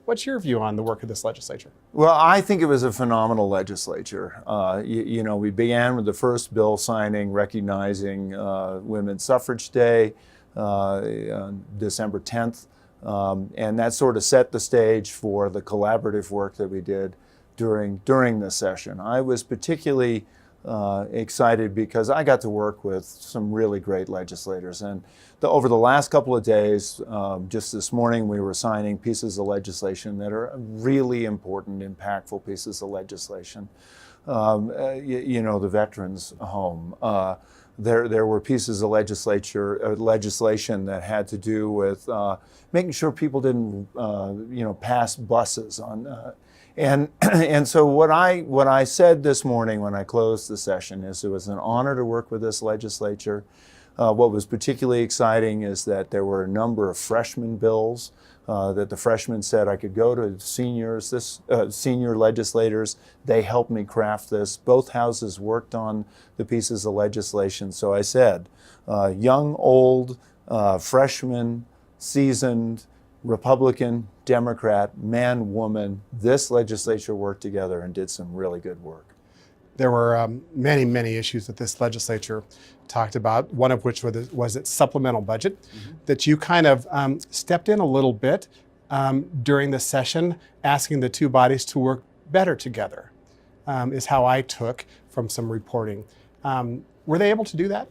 What's your view on the work of this legislature? Well, I think it was a phenomenal legislature. We began with the first bill signing recognizing Women's Suffrage Day on December 10th. And that sort of set the stage for the collaborative work that we did during the session. I was particularly excited because I got to work with some really great legislators. And over the last couple of days, just this morning, we were signing pieces of legislation that are really important, impactful pieces of legislation. The veterans' home. There were pieces of legislation that had to do with making sure people didn't, pass buses on. And so what I said this morning when I closed the session is it was an honor to work with this legislature. What was particularly exciting is that there were a number of freshman bills that the freshmen said I could go to senior legislators. They helped me craft this. Both houses worked on the pieces of legislation. So I said, young, old, freshman, seasoned, Republican, Democrat, man, woman, this legislature worked together and did some really good work. There were many, many issues that this legislature talked about, one of which was its supplemental budget, that you kind of stepped in a little bit during the session, asking the two bodies to work better together, is how I took from some reporting. Were they able to do that?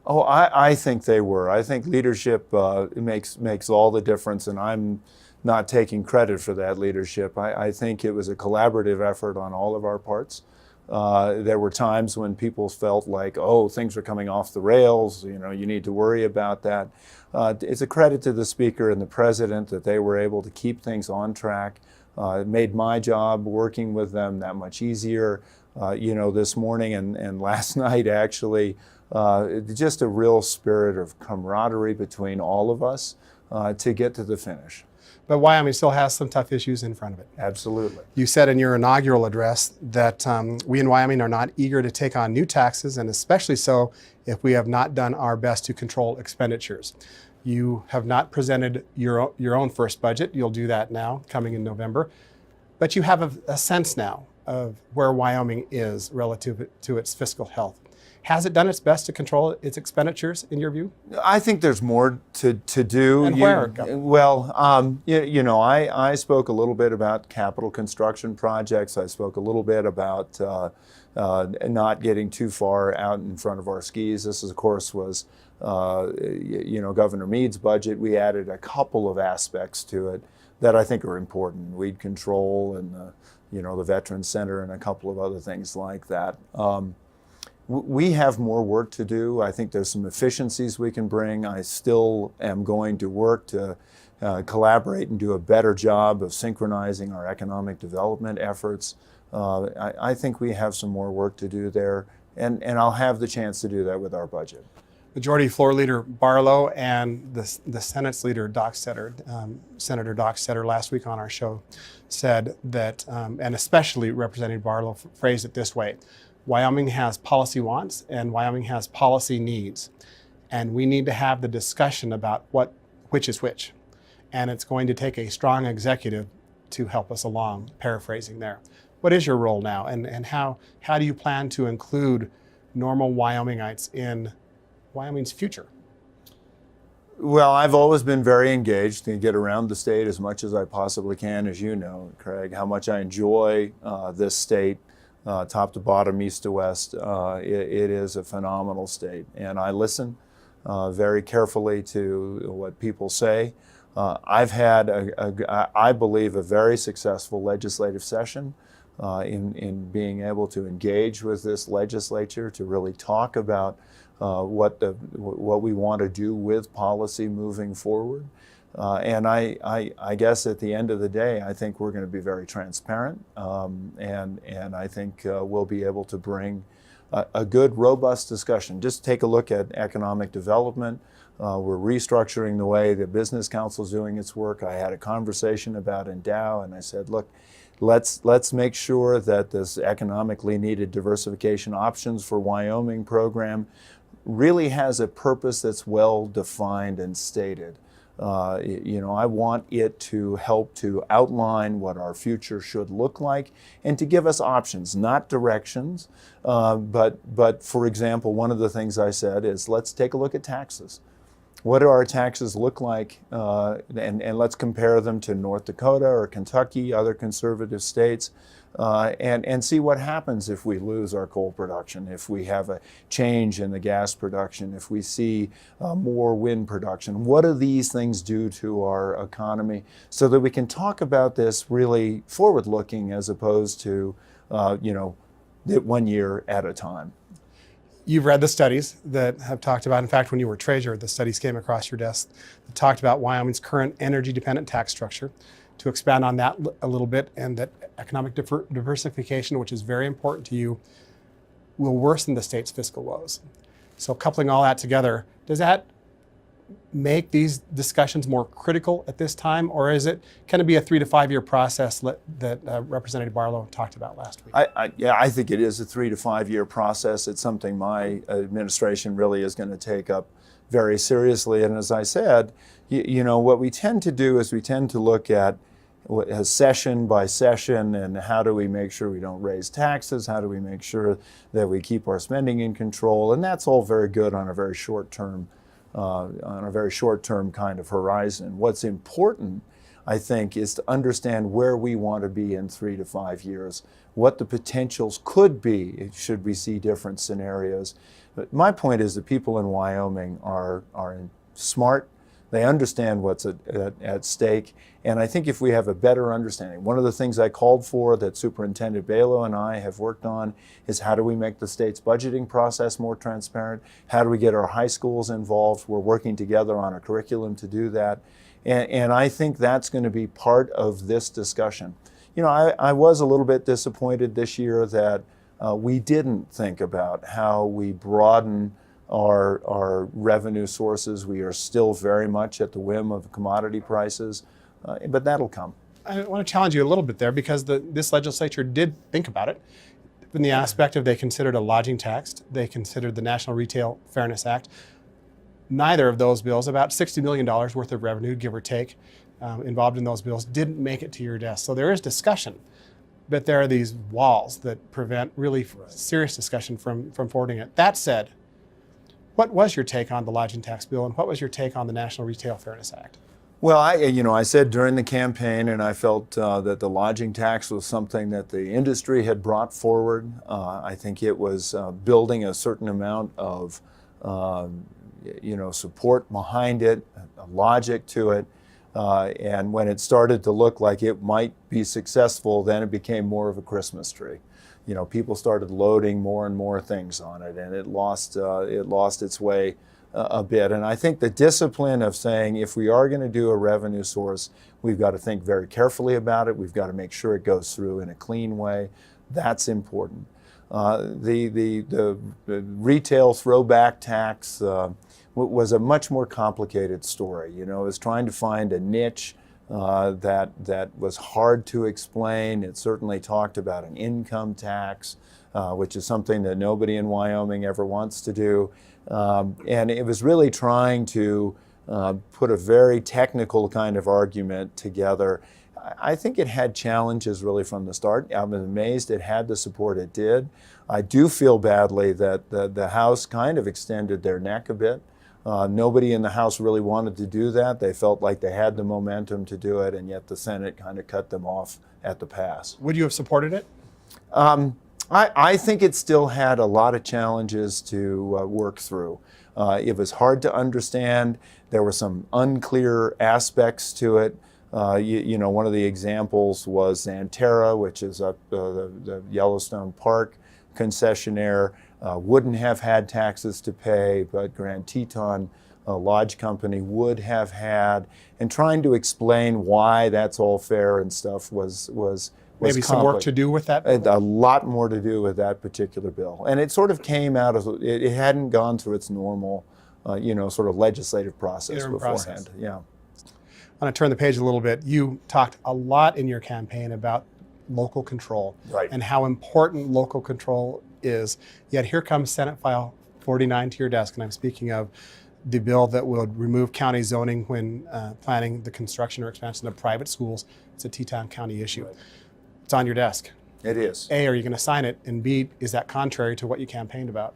Oh, I think they were. I think leadership makes all the difference, and I'm not taking credit for that leadership. I think it was a collaborative effort on all of our parts. There were times when people felt like, oh, things are coming off the rails, you need to worry about that. It's a credit to the Speaker and the President that they were able to keep things on track. It made my job working with them that much easier. This morning and last night, actually, just a real spirit of camaraderie between all of us to get to the finish. But Wyoming still has some tough issues in front of it. Absolutely. You said in your inaugural address that we in Wyoming are not eager to take on new taxes, and especially so if we have not done our best to control expenditures. You have not presented your own first budget. You'll do that now, coming in November. But you have a sense now of where Wyoming is relative to its fiscal health. Has it done its best to control its expenditures, in your view? I think there's more to do. And where? Well, I spoke a little bit about capital construction projects. I spoke a little bit about not getting too far out in front of our skis. This, of course, was Governor Mead's budget. We added a couple of aspects to it that I think are important: weed control and the Veterans Center and a couple of other things like that. We have more work to do. I think there's some efficiencies we can bring. I still am going to work to collaborate and do a better job of synchronizing our economic development efforts. I think we have some more work to do there, and I'll have the chance to do that with our budget. Majority Floor Leader Barlow and the Senate's leader, Senator Doc Setter, last week on our show said that, and especially Representative Barlow phrased it this way: Wyoming has policy wants and Wyoming has policy needs. And we need to have the discussion about which is which. And it's going to take a strong executive to help us along, paraphrasing there. What is your role now, and how do you plan to include normal Wyomingites in Wyoming's future? Well, I've always been very engaged and get around the state as much as I possibly can, as you know, Craig, how much I enjoy this state. Top to bottom, east to west, it is a phenomenal state. And I listen very carefully to what people say. I've had, I believe, a very successful legislative session in being able to engage with this legislature to really talk about what we want to do with policy moving forward. And I guess at the end of the day, I think we're going to be very transparent, and I think we'll be able to bring a good, robust discussion. Just take a look at economic development. We're restructuring the way the Business Council is doing its work. I had a conversation about Endow, and I said, look, let's make sure that this economically needed diversification options for Wyoming program really has a purpose that's well defined and stated. I want it to help to outline what our future should look like and to give us options, not directions. But for example, one of the things I said is let's take a look at taxes. What do our taxes look like? And let's compare them to North Dakota or Kentucky, other conservative states. And see what happens if we lose our coal production, if we have a change in the gas production, if we see more wind production. What do these things do to our economy so that we can talk about this really forward-looking as opposed to, 1 year at a time? You've read the studies that have talked about, in fact, when you were treasurer, the studies came across your desk that talked about Wyoming's current energy-dependent tax structure. To expand on that a little bit, and that economic diversification, which is very important to you, will worsen the state's fiscal woes. So coupling all that together, does that make these discussions more critical at this time, or can it be a 3 to 5 year process that Representative Barlow talked about last week? I think it is a 3 to 5 year process. It's something my administration really is going to take up very seriously. And as I said, what we tend to do is we tend to look at session by session, and how do we make sure we don't raise taxes? How do we make sure that we keep our spending in control? And that's all very good on a very short term, kind of horizon. What's important, I think, is to understand where we want to be in 3 to 5 years, what the potentials could be should we see different scenarios. But my point is that people in Wyoming are smart. They understand what's at stake. And I think if we have a better understanding, one of the things I called for that Superintendent Balo and I have worked on is how do we make the state's budgeting process more transparent? How do we get our high schools involved? We're working together on a curriculum to do that. And I think that's going to be part of this discussion. I was a little bit disappointed this year that we didn't think about how we broaden our revenue sources. We are still very much at the whim of commodity prices, but that'll come. I want to challenge you a little bit there, because this legislature did think about it in the aspect of they considered a lodging tax, they considered the National Retail Fairness Act. Neither of those bills, about $60 million worth of revenue, give or take, involved in those bills, didn't make it to your desk. So there is discussion, but there are these walls that prevent really serious discussion from forwarding it. That said, what was your take on the lodging tax bill, and what was your take on the National Retail Fairness Act? Well, I said during the campaign, and I felt that the lodging tax was something that the industry had brought forward. I think it was building a certain amount of, support behind it, a logic to it. And when it started to look like it might be successful, then it became more of a Christmas tree. People started loading more and more things on it, and it lost its way a bit. And I think the discipline of saying, if we are going to do a revenue source, we've got to think very carefully about it. We've got to make sure it goes through in a clean way. That's important. The retail throwback tax was a much more complicated story. It was trying to find a niche that was hard to explain. It certainly talked about an income tax, which is something that nobody in Wyoming ever wants to do. And it was really trying to put a very technical kind of argument together. I think it had challenges really from the start. I'm amazed it had the support it did. I do feel badly that the House kind of extended their neck a bit. Nobody in the House really wanted to do that. They felt like they had the momentum to do it, and yet the Senate kind of cut them off at the pass. Would you have supported it? I think it still had a lot of challenges to work through. It was hard to understand. There were some unclear aspects to it. One of the examples was Xanterra, which is the Yellowstone Park concessionaire, wouldn't have had taxes to pay, but Grand Teton Lodge Company would have had. And trying to explain why that's all fair and stuff was maybe some work to do with that? A lot more to do with that particular bill. And it sort of came out of, it hadn't gone through its normal, sort of legislative process beforehand. Yeah. I want to turn the page a little bit. You talked a lot in your campaign about local control, right, and how important local control is. Yet here comes Senate File 49 to your desk, and I'm speaking of the bill that would remove county zoning when planning the construction or expansion of private schools. It's a Teton County issue. It's on your desk. It is. A, are you going to sign it? And B, is that contrary to what you campaigned about?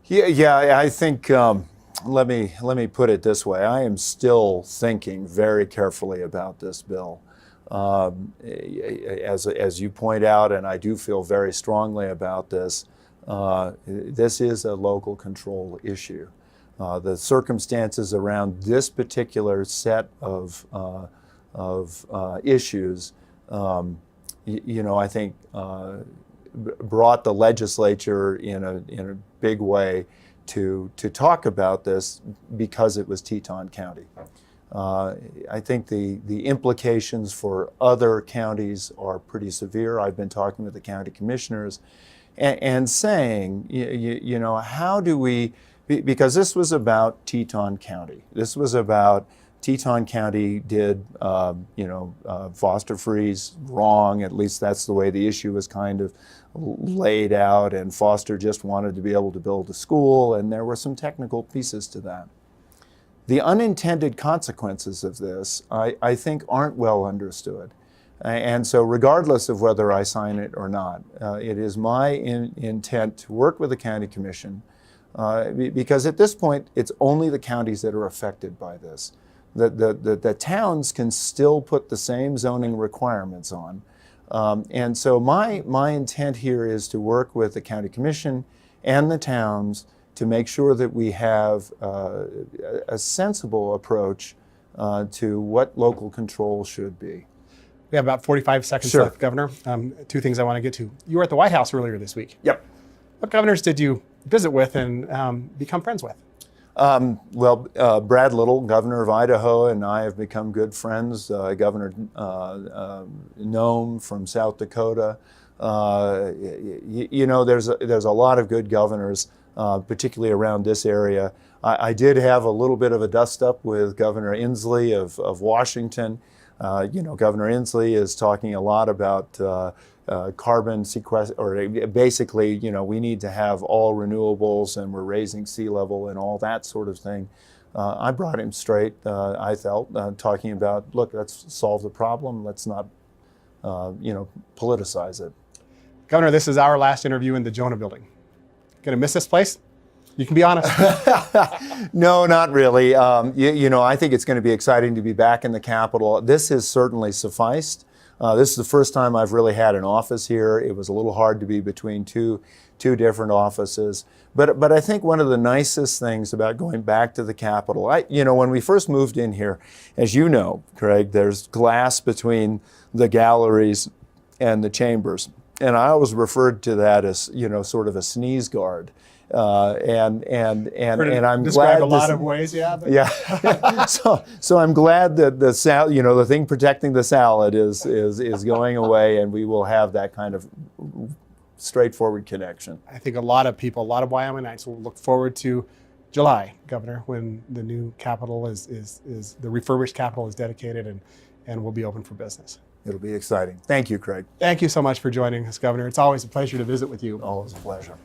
Yeah. I think let me put it this way. I am still thinking very carefully about this bill. As you point out, and I do feel very strongly about this. This is a local control issue. The circumstances around this particular set of issues, I think brought the legislature in a big way to talk about this because it was Teton County. I think the implications for other counties are pretty severe. I've been talking with the county commissioners and saying, how do we, because this was about Teton County. This was about Teton County did, Foster Freeze wrong. At least that's the way the issue was kind of laid out. And Foster just wanted to be able to build a school, and there were some technical pieces to that. The unintended consequences of this, I think, aren't well understood. And so regardless of whether I sign it or not, it is my intent to work with the county commission because at this point, it's only the counties that are affected by this. The towns can still put the same zoning requirements on. And so my intent here is to work with the county commission and the towns to make sure that we have a sensible approach to what local control should be. We have about 45 seconds left, Governor. Two things I want to get to. You were at the White House earlier this week. Yep. What governors did you visit with and become friends with? Brad Little, governor of Idaho, and I have become good friends. Governor Noem from South Dakota. There's a lot of good governors, particularly around this area. I did have a little bit of a dust-up with Governor Inslee of Washington. Governor Inslee is talking a lot about carbon sequestration, or basically, we need to have all renewables, and we're raising sea level and all that sort of thing. I brought him straight, I felt, talking about, look, let's solve the problem. Let's not, politicize it. Governor, this is our last interview in the Jonah building. Gonna miss this place? You can be honest. No, not really. I think it's going to be exciting to be back in the Capitol. This has certainly sufficed. This is the first time I've really had an office here. It was a little hard to be between two different offices. But I think one of the nicest things about going back to the Capitol, when we first moved in here, as you know, Craig, there's glass between the galleries and the chambers. And I always referred to that as, sort of a sneeze guard. And I'm glad a lot of ways, yeah. Yeah. so I'm glad that the thing protecting the salad is going away, and we will have that kind of straightforward connection. I think a lot of people, a lot of Wyomingites will look forward to July, Governor, when the new Capitol is the refurbished Capitol is dedicated and will be open for business. It'll be exciting. Thank you, Craig. Thank you so much for joining us, Governor. It's always a pleasure to visit with you. Always a pleasure.